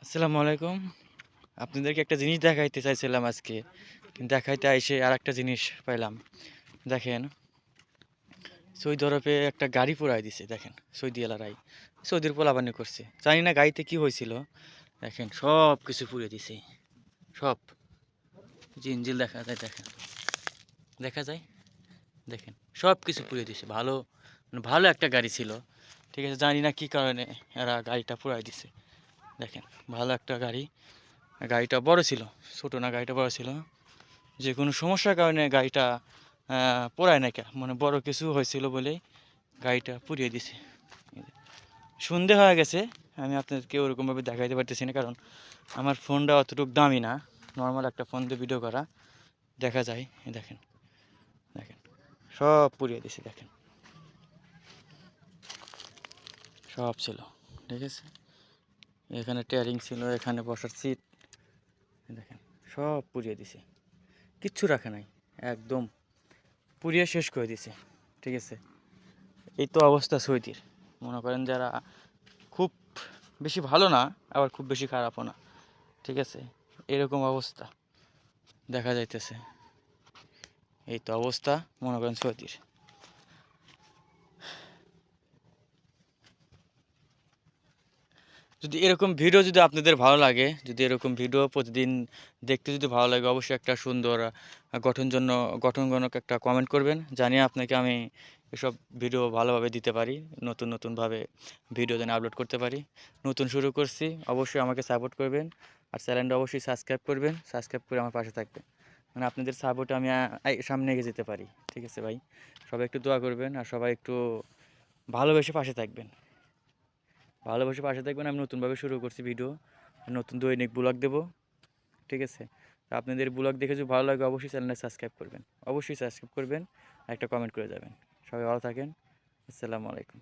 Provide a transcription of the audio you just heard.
আসসালামু আলাইকুম। আপনাদেরকে একটা জিনিস দেখাইতে চাইছিলাম আজকে। কিন্তু দেখাইতে আইসে আরেকটা জিনিস পাইলাম। দেখেন, সৌদি আরবে একটা গাড়ি পোড়ায় দিছে দেখেন, সৌদি এলারাই। সৌদির পোলাপানি করছে। জানি না গাড়িতে কি হয়েছিল। দেখেন সব কিছু পুড়িয়ে দিছে। সব। জিনজিল দেখা যায় দেখেন। দেখা যায়? দেখেন। সব কিছু পুড়িয়ে দিছে। ভালো মানে ভালো একটা গাড়ি ছিল। ঠিক আছে? জানি না কি কারণে এরা গাড়িটা পোড়ায় দিছে। দেখেন, ভালো একটা গাড়ি। গাড়িটা বড় ছিল। ছোট না, গাড়িটা বড় ছিল। যে কোনো সমস্যার কারণে গাড়িটা পোড়ায় নাই মানে বড় কিছু হয়েছিল বলেই গাড়িটা পুড়িয়ে দিছে। সন্ধে হয়ে গেছে, আমি আপনাদেরকে ওরকমভাবে দেখাইতে পারতেছি না, কারণ আমার ফোনটা অতটুকু দামি না। নর্মাল একটা ফোন দিয়ে ভিডিও করা দেখা যায়। দেখেন, দেখেন সব পুড়িয়ে দিছে। দেখেন সব ছিল, ঠিক আছে? এখানে টেয়ারিং ছিল, এখানে বসার সিট, দেখেন সব পুড়িয়ে দিছে। কিচ্ছু রাখে নাই, একদম পুড়িয়ে শেষ করে দিছে। ঠিক আছে? এই তো অবস্থা সৌদির। মনে করেন যারা খুব বেশি ভালো না, আবার খুব বেশি খারাপও না। ঠিক আছে? এরকম অবস্থা দেখা যাইতেছে। এই তো অবস্থা মনে করেন সৌদির। যদি এরকম ভিডিও যদি আপনাদের ভালো লাগে, যদি এরকম ভিডিও প্রতিদিন দেখতে যদি ভালো লাগে, অবশ্যই একটা সুন্দর গঠনজনক একটা কমেন্ট করবেন, জানিয়ে আপনাকে আমি এসব ভিডিও ভালোভাবে দিতে পারি, নতুন নতুনভাবে ভিডিও যেন আপলোড করতে পারি। নতুন শুরু করছি, অবশ্যই আমাকে সাপোর্ট করবেন। আর চ্যানেলটা অবশ্যই সাবস্ক্রাইব করবেন, সাবস্ক্রাইব করে আমার পাশে থাকবেন, মানে আপনাদের সাপোর্টে আমি সামনে এগিয়ে যেতে পারি। ঠিক আছে ভাই? সবাই একটু দোয়া করবেন, আর সবাই একটু ভালোবেসে পাশে থাকবেন। ভালোবাসে পাশে থাকবেন। আমি নতুনভাবে শুরু করছি ভিডিও, নতুন দৈনিক ব্লগ দেবো। ঠিক আছে? তো আপনাদের ব্লগ দেখে যদি ভালো লাগে, অবশ্যই চ্যানেলটা সাবস্ক্রাইব করবেন, অবশ্যই সাবস্ক্রাইব করবেন, একটা কমেন্ট করে যাবেন। সবাই ভালো থাকেন। আসসালামু আলাইকুম।